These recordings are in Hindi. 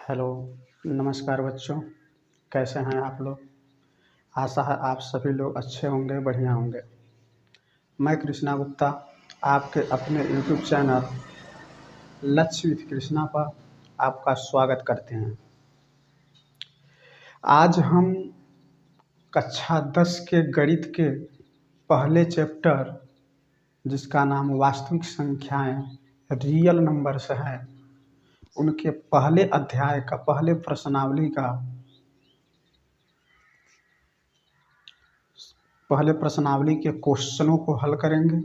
हेलो, नमस्कार बच्चों। कैसे हैं आप लोग? आशा है आप सभी लोग अच्छे होंगे, बढ़िया होंगे। मैं कृष्णा गुप्ता आपके अपने यूट्यूब चैनल लक्ष्य विथ कृष्णा पर आपका स्वागत करते हैं। आज हम कक्षा 10 के गणित के पहले चैप्टर, जिसका नाम वास्तविक संख्याएं रियल नंबर्स है, उनके पहले अध्याय का पहले प्रश्नावली के क्वेश्चनों को हल करेंगे।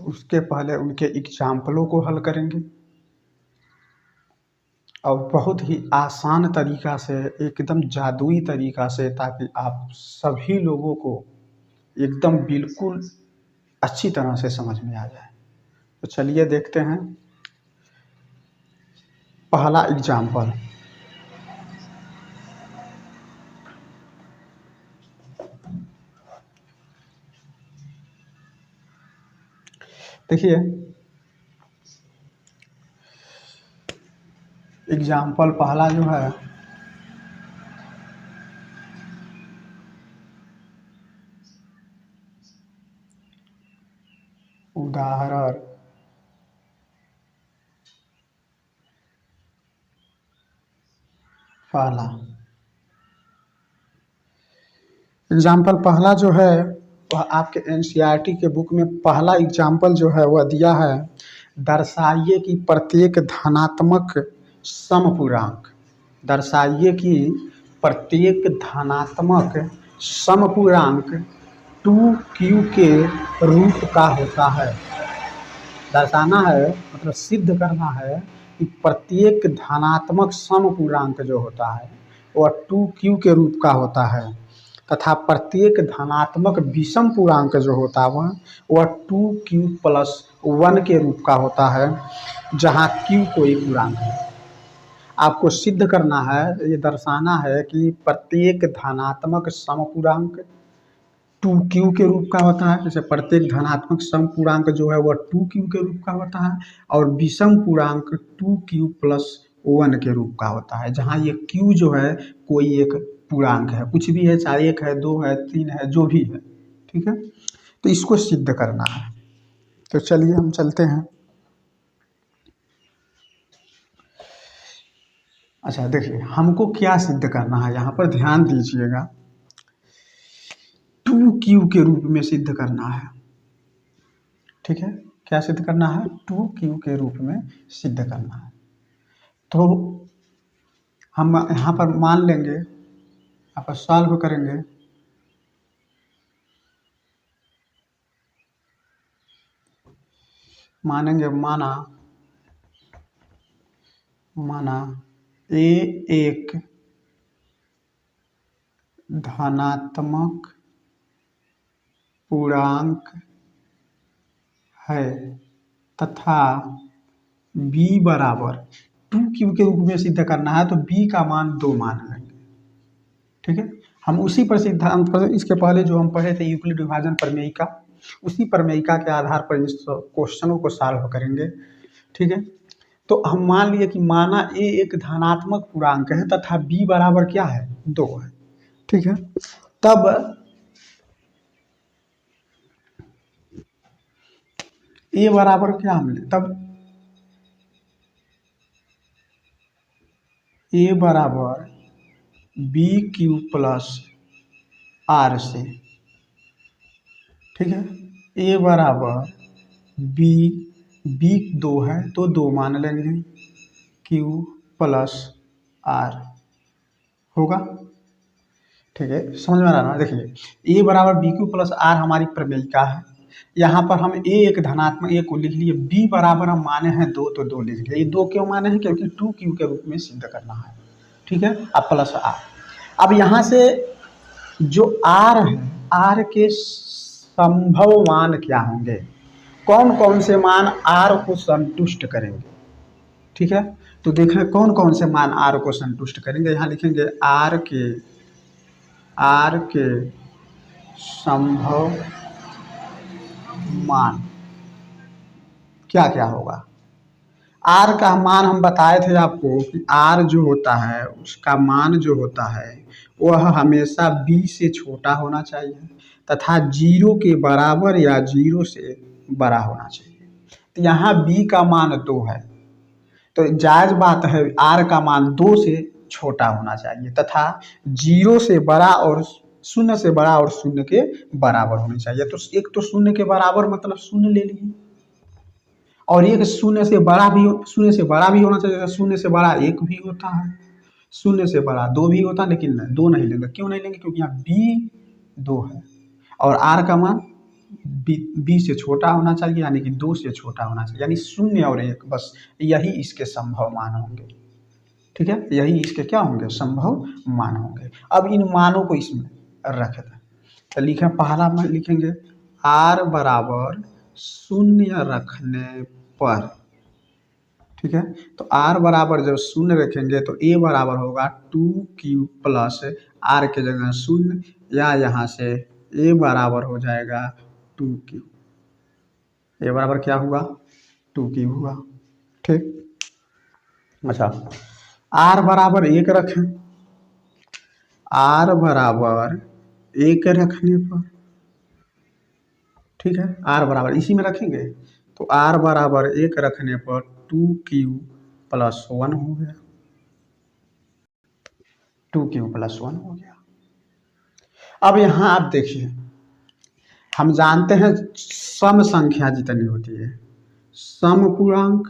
उसके पहले उनके एग्जाम्पलों को हल करेंगे और बहुत ही आसान तरीका से, एकदम जादुई तरीका से, ताकि आप सभी लोगों को एकदम बिल्कुल अच्छी तरह से समझ में आ जाए। तो चलिए देखते हैं पहला एग्जाम्पल। देखिए, एग्जाम्पल पहला जो है, उदाहरण पहला। एग्जाम्पल पहला जो है वह आपके एनसीईआरटी के बुक में पहला एग्जाम्पल जो है वह दिया है, दर्शाइए कि प्रत्येक धनात्मक समपूर्णांक, दर्शाइए कि प्रत्येक धनात्मक समपूर्णांक 2q के रूप का होता है। दर्शाना है मतलब सिद्ध करना है कि प्रत्येक धनात्मक समपूर्णांक जो होता है वह 2q के रूप का होता है, तथा प्रत्येक धनात्मक विषम पूर्णांक जो होता है वह 2q+1 के रूप का होता है, जहाँ q कोई पूर्णांक है। आपको सिद्ध करना है, ये दर्शाना है कि प्रत्येक धनात्मक समपूर्णांक 2q के रूप का होता है। जैसे प्रत्येक धनात्मक समपूर्णांक जो है वह 2q के रूप का होता है और विषम पूर्णांक 2q+1 के रूप का होता है, जहाँ ये q जो है कोई एक पूर्णांक है, कुछ भी है, चाहे 1 है, 2 है, 3 है, जो भी है। ठीक है, तो इसको सिद्ध करना है। तो चलिए हम चलते हैं। अच्छा, देखिए हमको क्या सिद्ध करना है, यहाँ पर ध्यान दीजिएगा। 2q के रूप में सिद्ध करना है। ठीक है, क्या सिद्ध करना है? 2q के रूप में सिद्ध करना है। तो हम यहाँ पर मान लेंगे, यहाँ पर सॉल्व करेंगे। मानेंगे, माना ए एक धनात्मक पूर्णांक है तथा b बराबर 2q के रूप में सिद्ध करना है, तो b का मान 2 मान लेंगे। ठीक है, हम उसी पर सिद्धांत पर, इसके पहले जो हम पढ़े थे यूक्लिड विभाजन प्रमेयिका, उसी प्रमेयिका के आधार पर इस क्वेश्चनों को सॉल्व करेंगे। ठीक है, तो हम मान लिए कि माना ए एक धनात्मक पूर्णांक है तथा b बराबर क्या है? 2 है। ठीक है, तब ए बराबर क्या मिले? तब ए बराबर BQ+R से। ठीक है, ए बराबर बी 2 है तो 2 मान लेंगे, Q+R होगा। ठीक है, समझ में आ रहा है? देखिए, ए बराबर BQ+R हमारी प्रमेयिका है। यहाँ पर हम ए एक धनात्मक ए को लिख लिए, b बराबर हम माने हैं 2 तो 2 लिख लिए। ये 2 क्यों माने हैं? क्योंकि 2q के रूप में सिद्ध करना है। ठीक है, अब +R। अब यहाँ से जो R है, R के संभव मान क्या होंगे? कौन कौन से मान R को संतुष्ट करेंगे? ठीक है, तो देखें कौन कौन से मान R को संतुष्ट करेंगे। यहाँ लिखेंगे R के संभव मान क्या क्या होगा? आर का मान हम बताए थे आपको कि आर जो होता है उसका मान जो होता है वह हमेशा बी से छोटा होना चाहिए तथा जीरो के बराबर या जीरो से बड़ा होना चाहिए। तो यहाँ बी का मान 2 है, तो जायज बात है आर का मान 2 से छोटा होना चाहिए तथा जीरो से बड़ा और शून्य से बड़ा और शून्य के बराबर होना चाहिए। तो एक तो शून्य के बराबर मतलब शून्य ले लिए, और एक शून्य से बड़ा भी होना चाहिए। शून्य से बड़ा 1 भी होता है, शून्य से बड़ा 2 भी होता है, लेकिन 2 नहीं लेंगे। क्यों नहीं लेंगे? क्योंकि यहाँ बी 2 है और आर का मान बी से छोटा होना चाहिए, यानी कि 2 से छोटा होना चाहिए, यानी शून्य और 1, बस यही इसके संभव मान होंगे। ठीक है, यही इसके क्या होंगे? संभव मान होंगे। अब इन मानों को इसमें रख दें, तो लिखें, पहला मान लिखेंगे आर बराबर शून्य रखने पर। ठीक है, तो आर बराबर जब शून्य रखेंगे तो ए बराबर होगा 2q प्लस आर के जगह शून्य, या यहाँ से ए बराबर हो जाएगा 2q। ए बराबर क्या हुआ? 2q हुआ। ठीक, अच्छा, आर बराबर 1 रखें। आर बराबर 1 रखने पर, ठीक है, आर बराबर इसी में रखेंगे, तो आर बराबर 1 रखने पर 2q प्लस 1 हो गया। 2q प्लस 1 हो गया। अब यहाँ आप देखिए, हम जानते हैं सम संख्या जितनी होती है, सम पूर्णांक,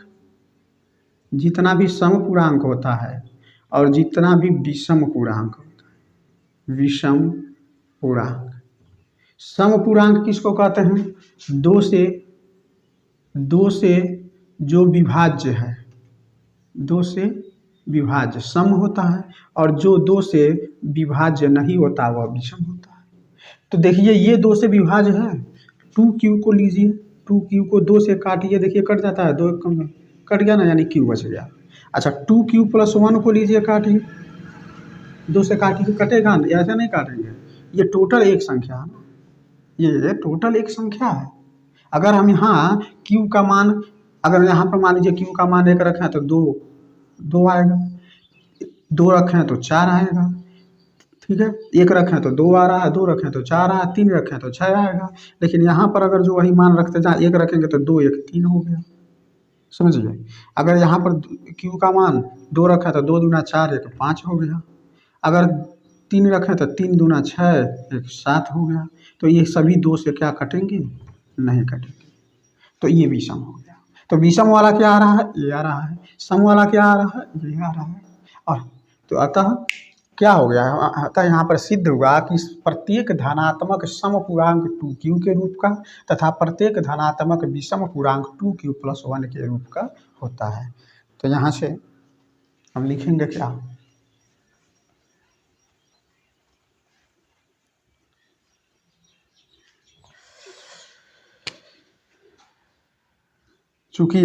जितना भी सम पूर्णांक होता है और जितना भी विषम पूर्णांक होता है, विषम पूर्णांक। सम पूर्णांक किसको कहते हैं? 2 से जो विभाज्य है, 2 से विभाज्य सम होता है, और जो 2 से विभाज्य नहीं होता वह विषम होता है। तो देखिए ये 2 से विभाज्य है, 2q को लीजिए, 2q को 2 से काटिए, देखिए कट जाता है, 2 कम कट गया ना, यानी q बच गया। अच्छा, 2q प्लस 1 को लीजिए, काटिए, 2 से काटिए, कटेगा ना, ऐसा नहीं काटेंगे, ये टोटल एक संख्या है ना, ये टोटल एक संख्या है। अगर हम यहाँ q का मान, अगर यहाँ पर मान लीजिए q का मान 1 रखें तो 2 आएगा, 2 रखें तो 4 आएगा। ठीक है, 1 रखें तो 2 आ रहा है, 2 रखें तो 4 आया, 3 रखें तो 6 आएगा। लेकिन यहाँ पर अगर जो वही मान रखते जाए, 1 रखेंगे तो 2 1 3 हो गया, समझिए। अगर यहाँ पर q का मान 2 रखा तो 2 दूना 4 1 5 हो गया। अगर 3 रखें तो 3 दूना 6 1 7 हो गया। तो ये सभी 2 से क्या कटेंगे? नहीं कटेंगे, तो ये विषम हो गया। तो विषम वाला क्या आ रहा है? ये आ रहा है। सम वाला क्या आ रहा है? ये आ रहा है। और तो अतः क्या हो गया? अतः यहाँ पर सिद्ध हुआ कि प्रत्येक धनात्मक सम पूर्णांक 2q के रूप का तथा प्रत्येक धनात्मक विषम पूर्णांक 2q प्लस 1 के रूप का होता है। तो यहाँ से हम लिखेंगे क्या? चूंकि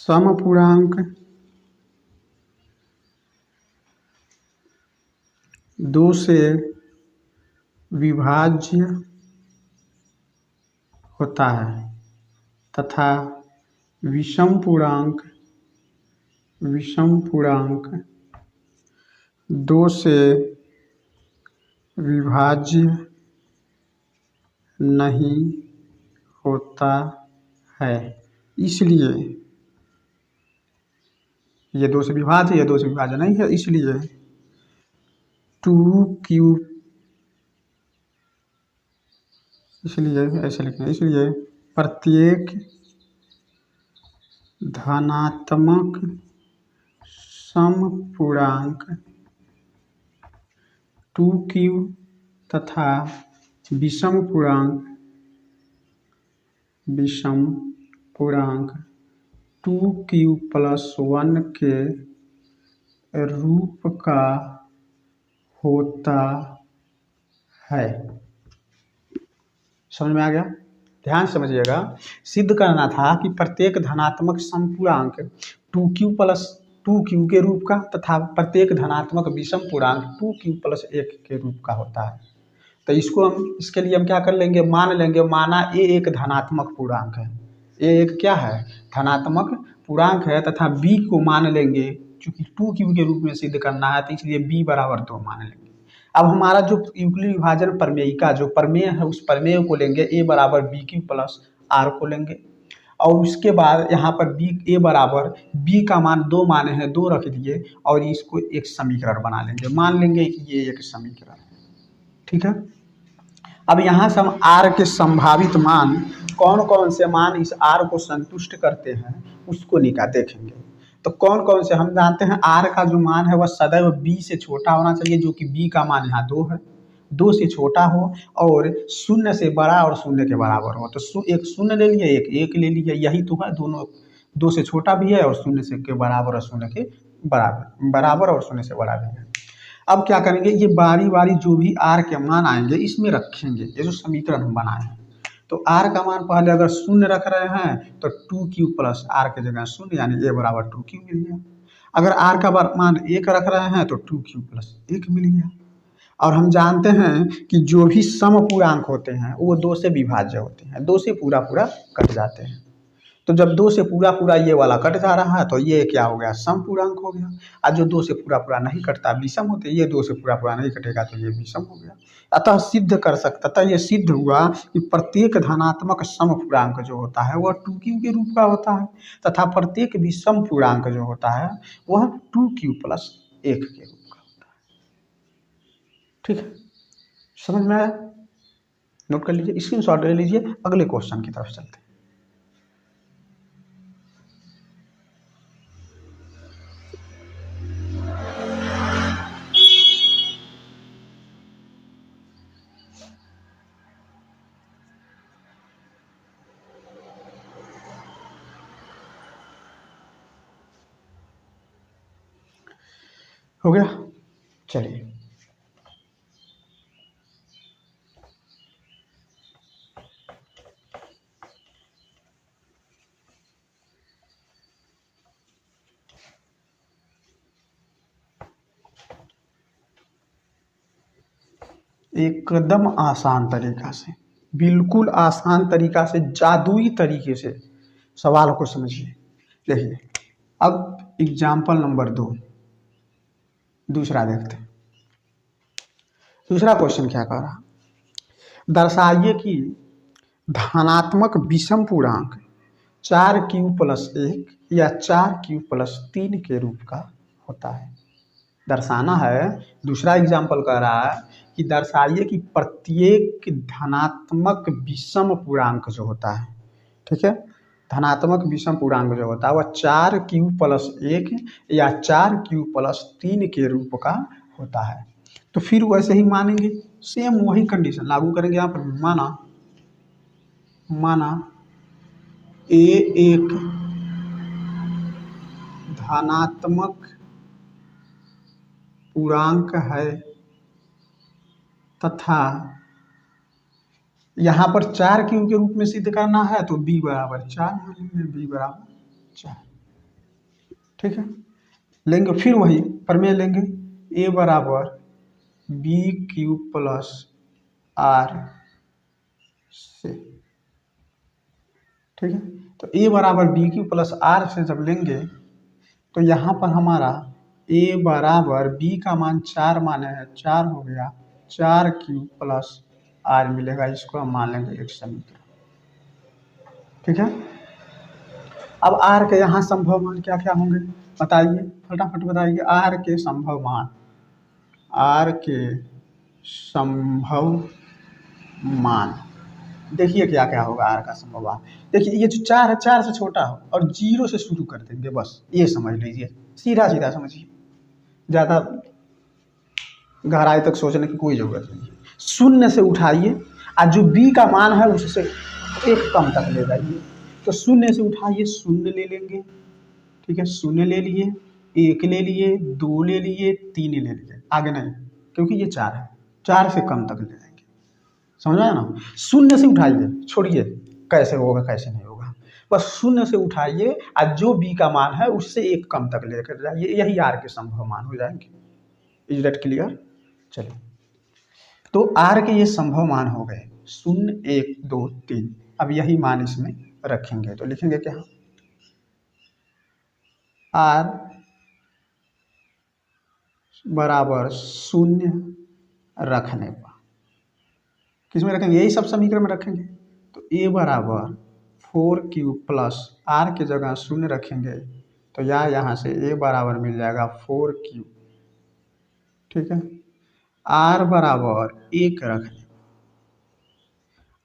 समपूर्णांक 2 से विभाज्य होता है तथा विषम पूर्णांक 2 से विभाज्य नहीं होता है, इसलिए ये 2 से विभाज्य, ये 2 से विभाज्य नहीं है, इसलिए 2q, इसलिए ऐसे लिखना, इसलिए प्रत्येक धनात्मक समपूर्णांक 2q तथा विषम पूर्णांक 2q प्लस 1 के रूप का होता है। समझ में आ गया? ध्यान समझिएगा, सिद्ध करना था कि प्रत्येक धनात्मक समपूर्णांक 2q के रूप का तथा प्रत्येक धनात्मक विषम पूर्णांक 2q प्लस 1 के रूप का होता है। तो इसके लिए हम क्या कर लेंगे, मान लेंगे, माना ए एक धनात्मक पूर्णांक है, ए एक क्या है, धनात्मक पूर्णांक है, तथा बी को मान लेंगे, चूंकि 2q के रूप में सिद्ध करना है तो इसलिए b बराबर 2 मान लेंगे। अब हमारा जो यूक्लिड विभाजन प्रमेयिका जो प्रमेय है उस प्रमेय को लेंगे, a बराबर बी क्यू प्लस आर को लेंगे, और उसके बाद यहाँ पर a बराबर b का मान 2 माने हैं, 2 रख दिए और इसको एक समीकरण बना लेंगे, मान लेंगे कि ये एक समीकरण है। ठीक है, अब यहाँ से हम r के संभावित मान कौन कौन से मान इस r को संतुष्ट करते हैं उसको देखेंगे। तो कौन कौन से, हम जानते हैं r का जो मान है वह सदैव b से छोटा होना चाहिए, जो कि b का मान यहाँ 2 है, 2 से छोटा हो और 0 से बड़ा और 0 के बराबर हो। तो एक 0 ले लिए, एक 1 ले लिए, यही तो है, दोनों 2 से छोटा भी है और 0 से के बराबर और 0 के बराबर और 0 से बड़ा भी है। अब क्या करेंगे, ये बारी बारी जो भी r के मान आएंगे इसमें रखेंगे, ये जो समीकरण हम बनाए हैं। तो r का मान पहले अगर 0 रख रहे हैं तो 2q प्लस r के जगह 0 यानी a बराबर 2q मिल गया। अगर r का मान 1 रख रहे हैं तो 2q प्लस 1 मिल गया। और हम जानते हैं कि जो भी समपूर्णांक होते हैं वो 2 से विभाज्य होते हैं, 2 से पूरा पूरा कट जाते हैं। तो जब 2 से पूरा पूरा ये वाला कट जा रहा है तो ये क्या हो गया, समपूर्णांक हो गया। और जो 2 से पूरा पूरा नहीं कटता विषम होते, ये 2 से पूरा पूरा नहीं कटेगा तो ये विषम हो गया। अतः सिद्ध कर सकता, अतः ये सिद्ध हुआ कि प्रत्येक धनात्मक समपूर्णांक जो होता है वह 2q के रूप का होता है, तथा प्रत्येक विषम पूर्णांक जो होता है वह 2q प्लस 1 के रूप का होता है। ठीक है, समझ में आया, नोट कर लीजिए, स्क्रीनशॉट ले लीजिए, अगले क्वेश्चन की तरफ चलते हैं। हो गया, चलिए एकदम आसान तरीका से, बिल्कुल आसान तरीका से, जादुई तरीके से सवाल को समझिए। देखिए, अब एग्जाम्पल नंबर 2 दूसरा देखते हैं। दूसरा क्वेश्चन क्या कह रहा, दर्शाइए कि धनात्मक विषम पूर्णांक 4q प्लस 1 या 4q प्लस 3 के रूप का होता है। दर्शाना है, दूसरा एग्जाम्पल कह रहा है कि दर्शाइए कि प्रत्येक धनात्मक विषम पूर्णांक जो होता है, ठीक है, धनात्मक विषम पूर्णांक जो होता है वह 4q प्लस 1 या 4q प्लस 3 के रूप का होता है। तो फिर वैसे ही मानेंगे, सेम वही कंडीशन लागू करेंगे। यहाँ पर माना ए एक धनात्मक पूर्णांक है तथा यहाँ पर 4q के रूप में सिद्ध करना है तो b बराबर 4 मानेंगे, b बराबर 4। ठीक है, लेंगे फिर वही प्रमेय लेंगे, a बराबर बी क्यू प्लस आर से। ठीक है, तो a बराबर बी क्यू प्लस आर से जब लेंगे तो यहाँ पर हमारा a बराबर b का मान 4 माने हैं, 4 हो गया, 4q प्लस आर मिलेगा, इसको हम मान लेंगे एक समीकरण। ठीक है, अब आर के यहाँ संभव मान क्या क्या होंगे बताइए, फटाफट बताइए। आर के संभव मान, आर के संभव मान देखिए क्या क्या होगा। आर का संभव मान देखिए, ये जो 4 है 4 से छोटा हो और 0 से शुरू कर देंगे, बस ये समझ लीजिए, सीधा सीधा समझिए, ज़्यादा गहराई तक सोचने की कोई ज़रूरत नहीं है। 0 से उठाइए और जो b का मान है उससे एक कम तक ले जाइए। तो 0 से उठाइए, 0 ले लेंगे, ठीक है, 0 ले लिए, 1 ले लिए, 2 ले लिए, 3 ले लिए, आगे नहीं, क्योंकि ये 4 है, 4 से कम तक ले जाएंगे। समझ आया ना, 0 से उठाइए, छोड़िए कैसे होगा कैसे नहीं होगा, बस 0 से उठाइए और जो b का मान है उससे एक कम तक लेकर जाइए, यही आर के संभव मान हो जाएंगे। Is that clear? चलिए तो आर के ये संभव मान हो गए 0, 1, 2, 3। अब यही मान इसमें रखेंगे तो लिखेंगे क्या, आर बराबर 0 रखने पर किस में रखेंगे, यही सब समीकरण में रखेंगे। तो ए बराबर 4 क्यूब प्लस आर की जगह 0 रखेंगे तो यहाँ से ए बराबर मिल जाएगा 4 क्यूब। ठीक है, आर बराबर 1 रखें,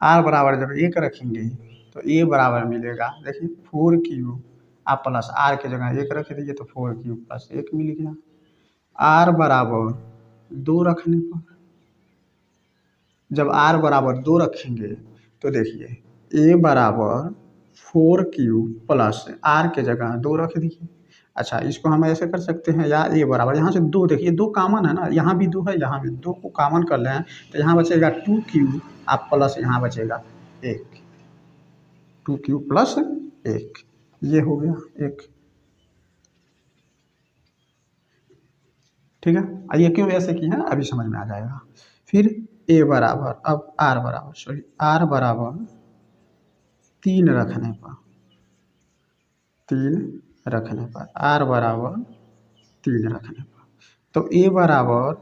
आर बराबर जब 1 रखेंगे तो ए बराबर मिलेगा, देखिए 4 क्यूब आप प्लस आर की जगह 1 रख दीजिए तो 4 क्यूब प्लस 1 मिल गया। आर बराबर 2 रखने पर, जब आर बराबर 2 रखेंगे तो देखिए ए बराबर 4 क्यूब प्लस आर के जगह 2 रख दीजिए। अच्छा, इसको हम ऐसे कर सकते हैं, या ए बराबर यहाँ से 2, देखिए 2 कॉमन है ना, यहाँ भी 2 है यहाँ भी 2 को कॉमन कर लें तो यहाँ बचेगा 2 क्यूब आप प्लस यहाँ बचेगा 1, 2 क्यूब प्लस 1, ये हो गया 1। ठीक है, ये क्यों ऐसे की है अभी समझ में आ जाएगा। फिर ए बराबर, अब आर बराबर आर बराबर 3 रखने पर, 3 रखने पर आर बराबर 3 रखने पर तो ए बराबर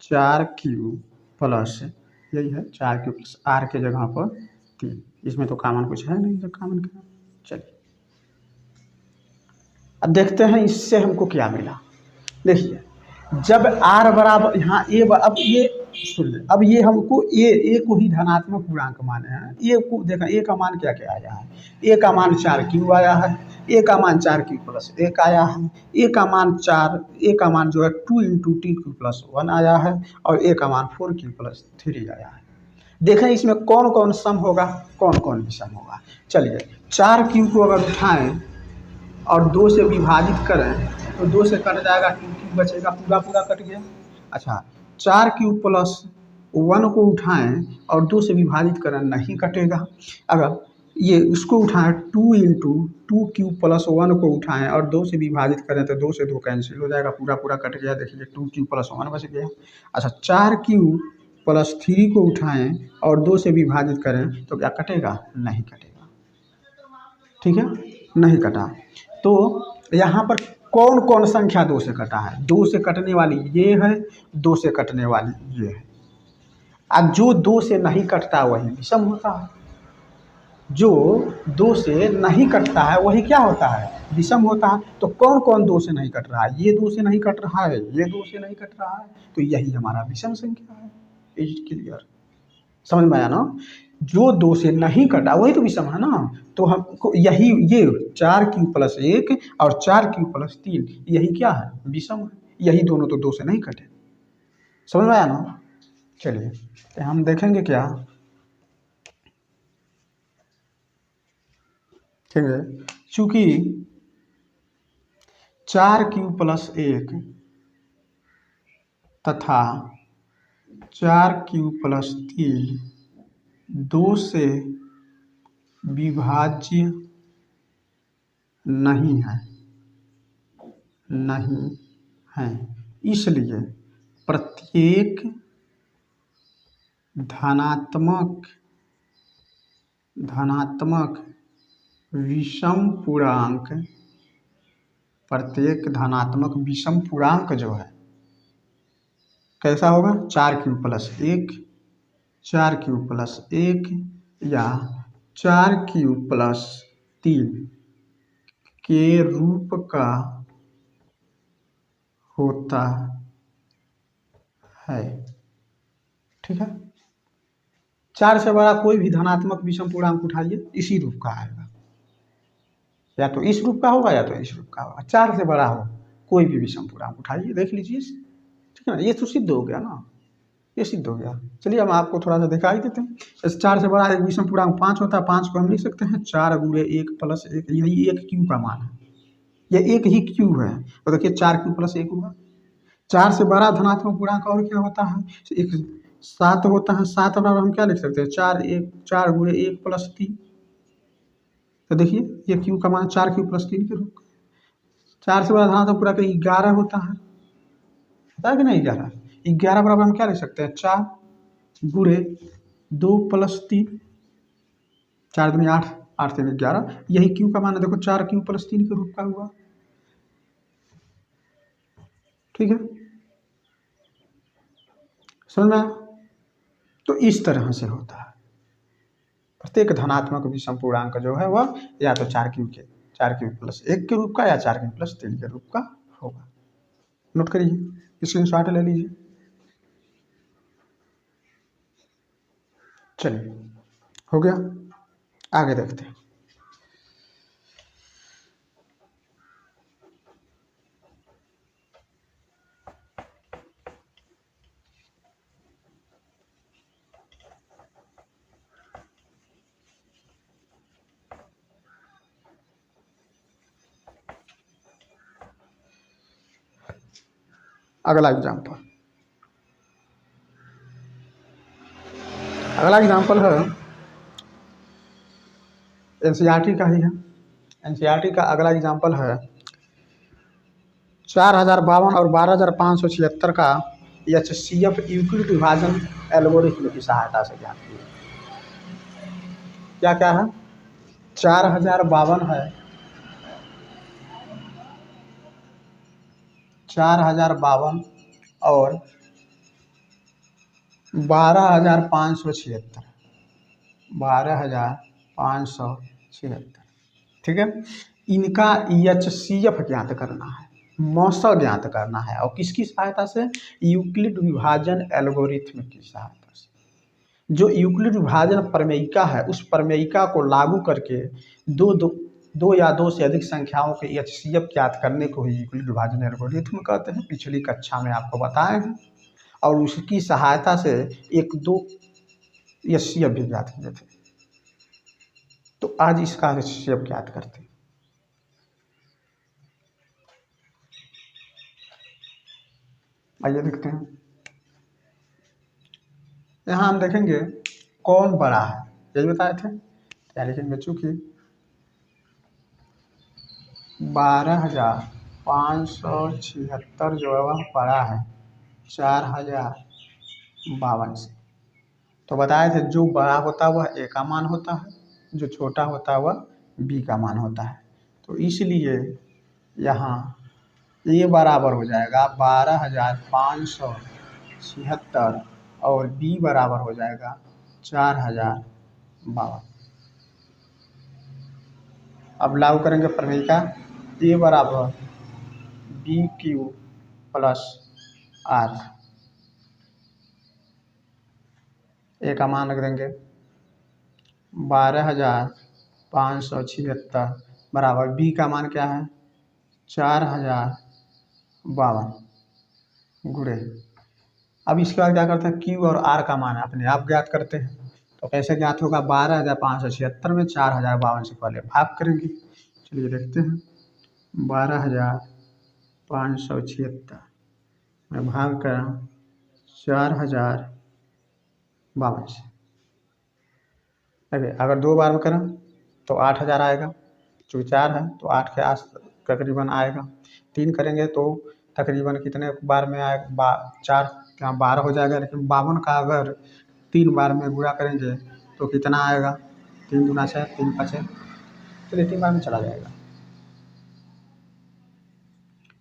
4 क्यूब प्लस, यही है 4 क्यूब प्लस आर के जगह पर 3, इसमें तो कॉमन कुछ है नहीं, तो कॉमन क्या। चलिए अब देखते हैं इससे हमको क्या मिला। देखिए जब आर बराबर यहाँ अब ये सुनिए, अब ये हमको ए को ही धनात्मक पूर्णांक माने हैं। ए को देखा, ए का मान क्या क्या आया है, ए का मान 4 क्यूब आया है, ए का मान 4 क्यूब प्लस 1 आया है, ए का मान 4, ए का मान जो है 2 इंटू टी क्यूब प्लस 1 आया है, और ए का मान 4 क्यूब प्लस 3 आया है। देखें इसमें कौन कौन सम होगा, कौन कौन विषम होगा। चलिए 4 क्यूब को अगर उठाएं और 2 से विभाजित करें तो 2 से कट जाएगा, 2 क्यूब बचेगा, पूरा पूरा कट गया। अच्छा, 4 क्यूब प्लस 1 को उठाएं और 2 से विभाजित करें, नहीं कटेगा। अगर ये उसको उठाएं 2 इंटू 2 क्यूब प्लस 1 को उठाएं और 2 से विभाजित करें तो 2 से 2 कैंसिल हो जाएगा, पूरा पूरा कट गया। देखिए 2 क्यूब प्लस 1 बच गया। अच्छा, 4 क्यूब प्लस 3 को उठाएं और 2 से विभाजित करें तो क्या कटेगा, नहीं कटेगा। ठीक है, नहीं कटा। तो यहाँ पर कौन कौन संख्या 2 से कटा है, 2 से कटने वाली ये है, 2 से कटने वाली ये है। अब जो 2 से नहीं कटता वही विषम होता है, जो 2 से नहीं कटता है वही क्या होता है, विषम होता है। तो कौन कौन 2 से नहीं कट रहा है, ये 2 से नहीं कट रहा है, ये 2 से नहीं कट रहा है, तो यही हमारा विषम संख्या है। इज इट क्लियर, समझ में आया ना। जो 2 से नहीं कटा वही तो विषम है ना। तो हमको यही ये 4 क्यूब प्लस 1 और 4 क्यूब प्लस 3 यही क्या है, विषम है। यही दोनों तो 2 से नहीं कटे, समझ में आया ना। चलिए तो हम देखेंगे क्या, ठीक है, चूंकि 4 क्यूब प्लस 1 तथा 4 क्यूब प्लस 3 2 से विभाज्य नहीं है, नहीं है, इसलिए प्रत्येक धनात्मक विषम पूर्णांक, प्रत्येक धनात्मक विषम पूर्णांक जो है कैसा होगा, 4 क्यूब प्लस 1, 4 क्यूब प्लस 1 या 4 क्यूब प्लस 3 के रूप का होता है। ठीक है, 4 से बड़ा कोई भी धनात्मक विषम पूर्णांक उठाइए इसी रूप का आएगा, या तो इस रूप का होगा या तो इस रूप का होगा। 4 से बड़ा हो कोई भी विषम पूर्णांक उठाइए, देख लीजिए। ठीक है ना, ये तो सिद्ध हो गया ना, ये सिद्ध हो गया। चलिए हम आपको थोड़ा सा दिखाई देते हैं। इस 4 से बड़ा एक विषम पूर्णांक 5 होता है, 5 को हम लिख सकते हैं 4 गुणे 1 प्लस 1, यही 1 क्यू का मान है, ये 1 ही क्यू है। तो देखिए 4 क्यू प्लस 1 हुआ। 4 से बड़ा धनात्मक पूर्णांक और क्या होता है, एक 7 होता है। 7 बराबर हम क्या लिख सकते हैं, 4 गुणे 1 प्लस 3। तो देखिए ये क्यू का मान 4 क्यू प्लस 3 के रूप। 4 से बड़ा धनात्मक पूर्णांक 11 होता है कि नहीं, 11 बराबर हम क्या लिख सकते हैं, 4 गुणे 2+3, 4 दूनी 8, 8 3 11, यही क्यू का मान है। देखो 4 क्यू+3 के रूप का हुआ। ठीक है, समझ में आया? तो इस तरह से होता है। प्रत्येक धनात्मक विषम पूर्णांक जो है वह या तो 4 क्यू+1 के रूप का या 4 क्यू+3 के रूप का होगा। नोट करिए, स्क्रीनशॉट ले लीजिए। चलिए, हो गया, आगे देखते हैं। अगला एग्जाम्पल है एनसीईआरटी का ही है। एनसीईआरटी का अगला एग्जाम्पल है 4052 और 12576 का एचसीएफ यूक्लिड विभाजन एल्गोरिथ्म की सहायता से ज्ञात किया। क्या क्या है? 4052 है, 4052 और 12576, 12576। ठीक है, इनका एचसीएफ ज्ञात करना है, मौसल ज्ञात करना है। और किसकी सहायता से? यूक्लिड विभाजन एल्गोरिथ्म की सहायता से। जो यूक्लिड विभाजन प्रमेयिका है, उस प्रमेयिका को लागू करके दो या दो से अधिक संख्याओं के एचसीएफ ज्ञात करने को ही यूक्लिड विभाजन एल्गोरिथ्म कहते हैं। पिछली कक्षा में आपको बताए हैं। और उसकी सहायता से 1-2 एचसीएफ भी ज्ञात किए थे। तो आज इसका एचसीएफ ज्ञात करते हैं। आइए देखते हैं। यहाँ हम देखेंगे कौन बड़ा है, यही बताए थे। क्या लिखेंगे? चूंकि 12576 जो है वह बड़ा है 4052 से। तो बताए थे जो बड़ा होता है वह ए का मान होता है, जो छोटा होता है वह बी का मान होता है। तो इसलिए यहाँ ये बराबर हो जाएगा 12576 और बी बराबर हो जाएगा 4052। अब लागू करेंगे प्रमेयिका। ए बराबर BQ+R। ए का मान रख देंगे 12576 बराबर बी का मान क्या है? 4052 गुणे। अब इसके बाद क्या करते हैं? क्यू और आर का मान अपने आप ज्ञात करते हैं। तो कैसे ज्ञात होगा? 12576 में 4052 से पहले भाग करेंगे। चलिए देखते हैं। 12576 में भाग कर 4052 से। अगर 2 बार में करें तो 8000 आएगा। चूँकि 4 है तो 8 के आस तकरीबन आएगा। 3 करेंगे तो तकरीबन कितने बार में आएगा? 4 क्या 12 हो जाएगा। लेकिन 52 का अगर 3 बार में गुणा करेंगे तो कितना आएगा? 3 दूना 6, 3 5, चलिए 3 बार में चला जाएगा।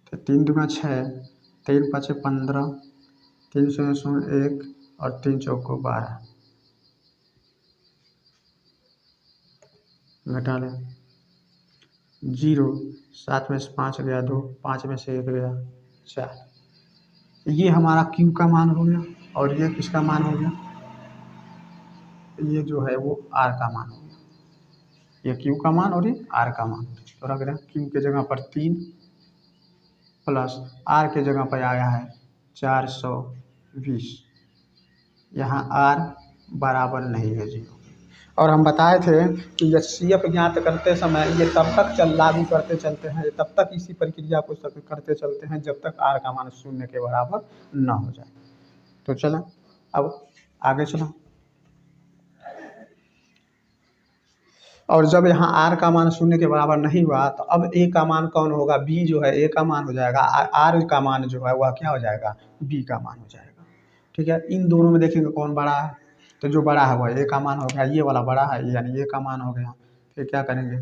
तो 3 दूना 6, 3 5 15, 3 0 1 और 3 चौको 12। घटा लें 0, 7 में से 5 गया 2, 5 में से 1 गया 4। ये हमारा क्यू का मान हो गया और ये किसका मान हो गया? ये जो है वो आर का मान हो गया। ये क्यू का मान और ये आर का मान। तो रख रहे हैं क्यू के जगह पर 3 प्लस आर के जगह पर आया है 420। यहाँ आर बराबर नहीं है 0। और हम बताए थे कि एचसीएफ ज्ञात करते समय ये तब तक लागू करते चलते हैं, तब तक इसी प्रक्रिया को करते चलते हैं जब तक आर का मान 0 के बराबर न हो जाए। तो चला अब आगे चला। और जब यहाँ आर का मान 0 के बराबर नहीं हुआ तो अब ए का मान कौन होगा? बी जो है ए का मान हो जाएगा। आर का मान जो है वह क्या हो जाएगा? बी का मान हो जाएगा। ठीक है, इन दोनों में देखेंगे कौन बड़ा है, तो जो बड़ा है वह ए का मान हो गया, ये वाला बड़ा है यानी ए का मान हो गया। फिर क्या करेंगे,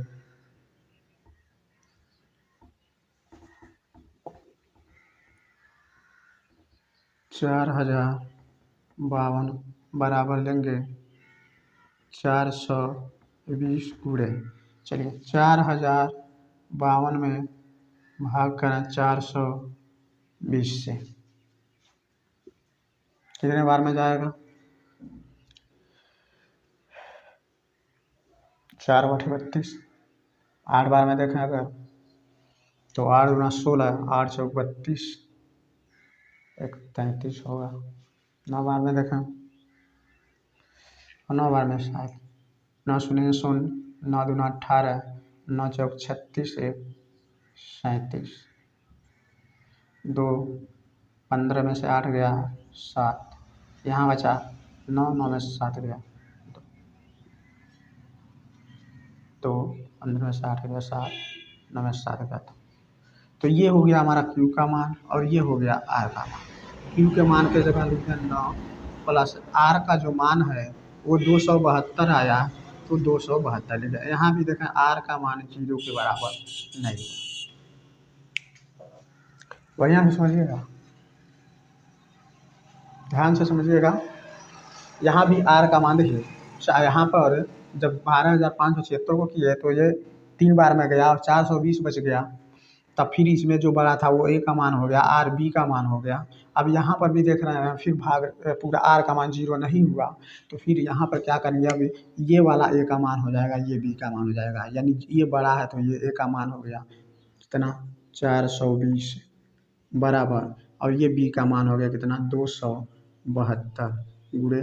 4052 बराबर लेंगे 420 गुणे, चलिए 4052 में भाग करें 420 से, कितने बार में जाएगा, 4/32, 8 बार में देखें अगर तो 8 गुना 16, 8 चौक 32, 33 होगा। 9 बार में देखें, 9 बार में 7, 9 शून्य 0, 9 दूना 18, 9 चौक 36, 1 37, 2 15 में से 8 गया 7, यहाँ बचा 9, 9 में से 7 गया 2, 15 में से 8 गया 7, 9 में से 7 गया तो ये हो गया हमारा Q का मान और ये हो गया R का मान। Q के मान के जगह लिख दें 9 प्लस R का जो मान है वो 272 आया, तो 272 लिख दें। यहाँ भी देखें R का मान 0 के बराबर नहीं, बढ़िया से समझिएगा, ध्यान से समझिएगा। यहाँ भी R का मान देखिए, यहाँ पर जब 12,576 को किए तो ये 3 बार में गया और 420 बच गया, तब फिर इसमें जो बड़ा था वो A का मान हो गया, R B का मान हो गया। अब यहाँ पर भी देख रहे हैं फिर भाग पूरा R का मान 0 नहीं हुआ, तो फिर यहाँ पर क्या करेंगे, अब ये वाला A का मान हो जाएगा, ये B का मान हो जाएगा, यानी ये बड़ा है तो ये A का मान हो गया कितना 420 बराबर, और ये B का मान हो गया कितना 272 गुणे,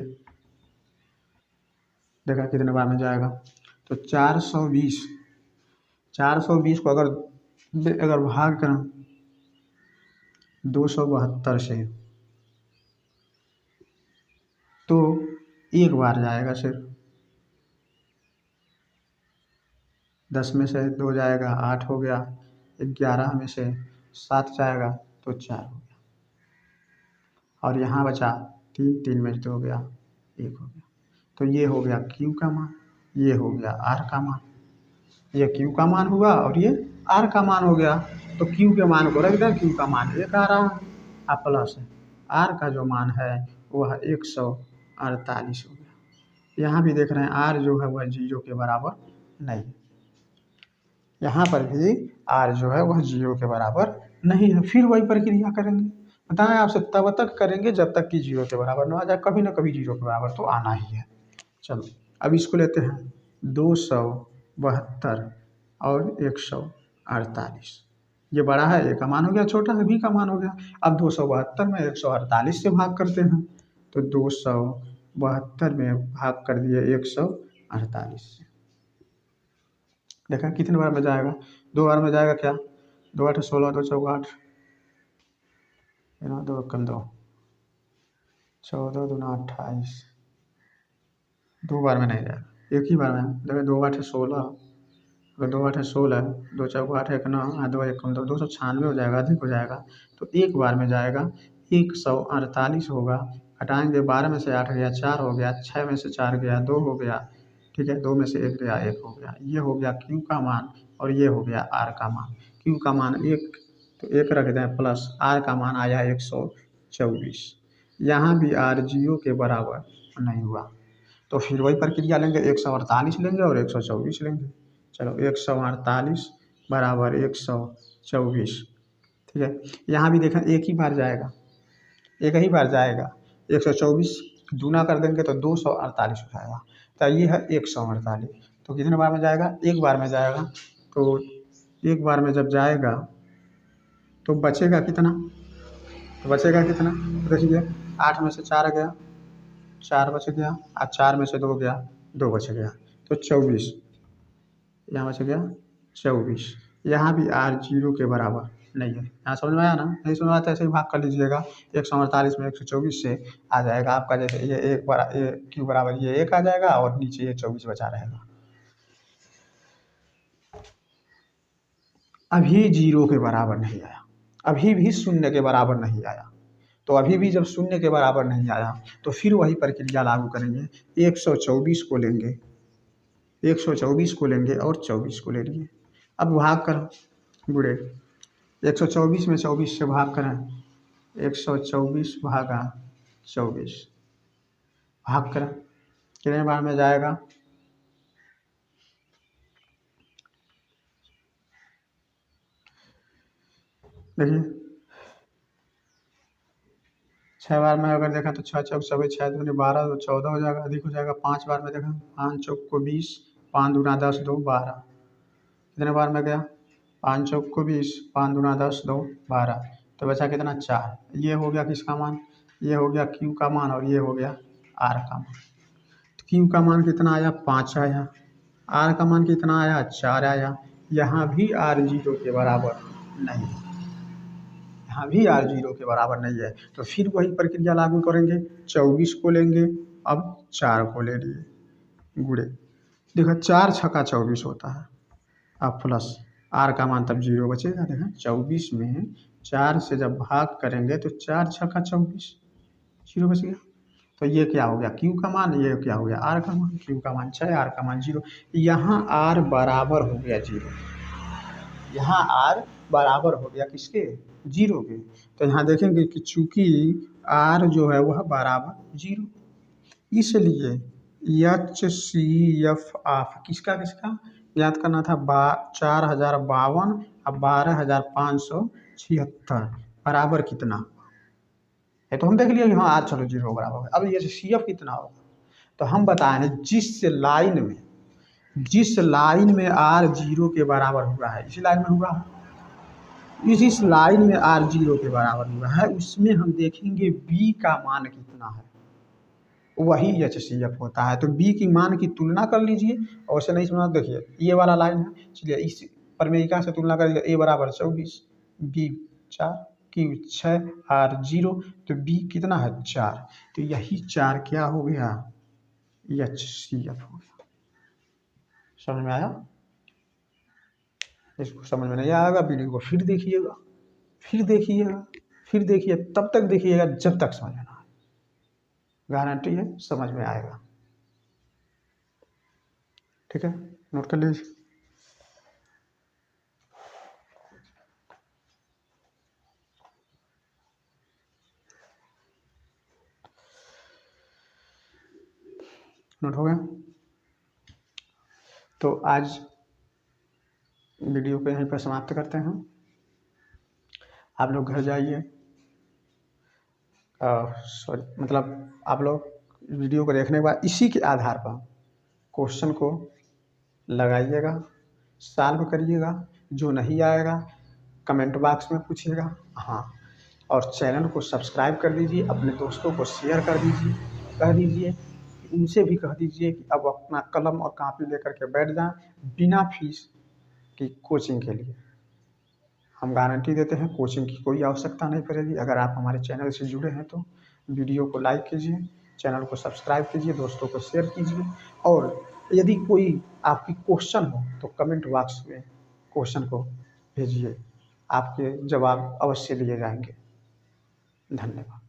देखा कितने बार में जाएगा, तो 420 को अगर भाग करें 272 से तो एक बार जाएगा सिर्फ, 10 में से 2 जाएगा 8 हो गया, 11 में से 7 जाएगा तो 4 हो गया, और यहाँ बचा 3, 3 में से 2 गया 1 हो गया, तो ये हो गया Q का मान, ये हो गया R का मान, ये Q का मान हुआ और ये R का मान हो गया। तो Q के मान को रख दें, Q का मान 1 आ रहा है, अब प्लस R का जो मान है वह 148 हो गया। यहाँ भी देख रहे हैं R जो है वह 0 के बराबर नहीं, यहाँ पर भी R जो है वह 0 के बराबर नहीं है। फिर वही प्रक्रिया करेंगे, बताएं आपसे तब तक करेंगे जब तक कि 0 के बराबर न आ जाए, कभी ना कभी 0 के बराबर तो आना ही है। चलो अब इसको लेते हैं 272 और 148, ये बड़ा है A का मान हो गया, छोटा है B का मान हो गया। अब 272 में 148 से भाग करते हैं, तो 272 में भाग कर दिए 148 से, देखा कितने बार में जाएगा, 2 बार में जाएगा क्या, 2 8 16, 2 चौक 8, 2 कम 2 14 दूना 28, 2 बार में नहीं जाएगा, एक ही बार में देखिए, 2 8 16, अगर 2 8 16, 2 चौक 8 1 9, 2 1 कम 2, 296 हो जाएगा, अधिक हो जाएगा, तो एक बार में जाएगा 148 होगा, हटाएंगे 12 में से 8 गया 4 हो गया, 6 में से 4 गया 2 हो गया, ठीक है, 2 में से 1 गया 1 हो गया, ये हो गया Q का मान और ये हो गया R का मान। Q का मान 1 तो 1 रख दें प्लस R का मान आया 124, यहाँ भी R 0 के बराबर नहीं हुआ, तो फिर वही प्रक्रिया लेंगे, 148 लेंगे और 124 लेंगे। चलो 148 बराबर 124, ठीक है, यहाँ भी देखें एक ही बार जाएगा, एक ही बार जाएगा, 124 दूना कर देंगे तो 248 हो जाएगा, तो ये है 148, तो कितने बार में जाएगा, एक बार में जाएगा, तो एक बार में जब जाएगा तो बचेगा कितना, तो बचेगा कितना, देखिए 8 में से 4 गया 4 बच गया, और 4 में से 2 गया 2 बच गया, तो 24, यहाँ बच गया 24, यहाँ भी R 0 के बराबर नहीं है। यहाँ समझ में आया ना, नहीं समझ में आता ऐसे ही भाग कर लीजिएगा, 148 में 124 से आ जाएगा आपका, जैसे ये एक बड़ा ये Q बराबर ये 1 आ जाएगा और नीचे ये 24 बचा रहेगा। अभी 0 के बराबर नहीं आया, अभी भी 0 के बराबर नहीं आया, तो अभी भी जब शून्य के बराबर नहीं आया तो फिर वही प्रक्रिया लागू करेंगे। 124 को लेंगे, 124 को लेंगे और 24 को ले लिए। अब भाग करो गुड़े, 124 में 24 से भाग करें, 124 भागा 24 भाग करें, कितने बार में जाएगा? देखिए 6 बार में अगर देखा तो 6 चौक 24 6 दूनी 12 तो 14 हो जाएगा, अधिक हो जाएगा। 5 बार में देखा 5 चौक को 20, 5 दूना 10 2 12, कितने बार में गया? 5 चौक को 20, 5 दूना 10 2 12, तो बचा कितना? 4। ये हो गया किसका मान? ये हो गया Q का मान और ये हो गया R का मान। तो Q का मान कितना आया? 5 आया। R का मान कितना आया? 4 आया। यहाँ भी R 0 के बराबर नहीं है, यहाँ भी R 0 के बराबर नहीं है। तो फिर वही प्रक्रिया लागू करेंगे, 24 को लेंगे, अब 4 को ले लिए गुड़े, देखो 4 छक्का 24 होता है, अब प्लस R का मान तब 0 बचेगा। देखा 24 में 4 से जब भाग करेंगे तो 4 छक्का 24 0 बच गया। तो ये क्या हो गया? Q का मान, ये क्या हो गया? R का मान। Q का मान 6, R का मान 0। यहाँ R बराबर हो गया 0, यहाँ R बराबर हो गया किसके? 0 के। तो यहाँ देखेंगे कि चूंकि R जो है वह बराबर 0, इसलिए HCF ऑफ किसका किसका याद करना था? 4052 और 12576 बराबर कितना है? तो हम देख लिए कि हाँ R चलो 0 बराबर है। अब HCF कितना होगा? तो हम बताएं जिस लाइन में R 0 के बराबर हुआ है, इसी लाइन में हुआ है, इस लाइन में R 0 के बराबर हुआ है, उसमें हम देखेंगे B का मान कितना है, वही HCF होता है। तो B की मान की तुलना कर लीजिए, और से नहीं सुना देखिए ये वाला लाइन है, चलिए इस प्रमेयिका से तुलना करिए। A बराबर 24, B 4, Q 6, R 0, तो B कितना है? 4। तो यही 4 क्या हो गया? HCF हो गया। समझ में आया? इसको समझ में नहीं आएगा वीडियो को फिर देखिएगा, फिर देखिएगा, फिर देखिए, तब तक देखिएगा जब तक समझ में ना आए, गारंटी है समझ में आएगा। ठीक है, नोट कर लीजिए। नोट हो गया? तो आज वीडियो को यहीं पर समाप्त करते हैं। आप लोग घर जाइए, सॉरी मतलब आप लोग वीडियो को देखने के बाद इसी के आधार पर क्वेश्चन को लगाइएगा, सॉल्व करिएगा। जो नहीं आएगा कमेंट बॉक्स में पूछिएगा। हाँ, और चैनल को सब्सक्राइब कर दीजिए, अपने दोस्तों को शेयर कर दीजिए, कह दीजिए, उनसे भी कह दीजिए कि अब अपना कलम और कॉपी लेकर के बैठ जाएं बिना फीस की कोचिंग के लिए। हम गारंटी देते हैं कोचिंग की कोई आवश्यकता नहीं पड़ेगी। अगर आप हमारे चैनल से जुड़े हैं तो वीडियो को लाइक कीजिए, चैनल को सब्सक्राइब कीजिए, दोस्तों को शेयर कीजिए, और यदि कोई आपकी क्वेश्चन हो तो कमेंट बॉक्स में क्वेश्चन को भेजिए, आपके जवाब अवश्य लिए जाएंगे। धन्यवाद।